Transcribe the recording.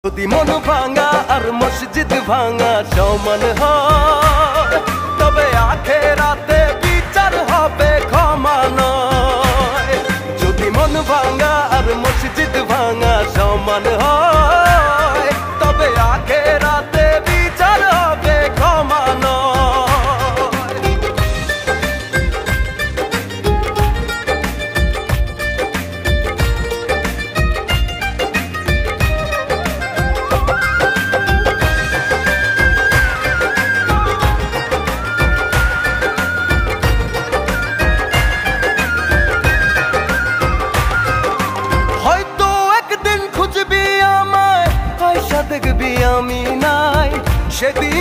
যদি মন ভাঙা আর মসজিদ ভাঙা সমান হয়, তবে আখেরাতে বিচার হবে ক্ষমা নয়। যদি মন ভাঙা আর মসজিদ ভাঙা সমান হয়, তবে আখেরাতে বিচার হবে ক্ষমা নয়। দেখবি আমি নাই, সেদিন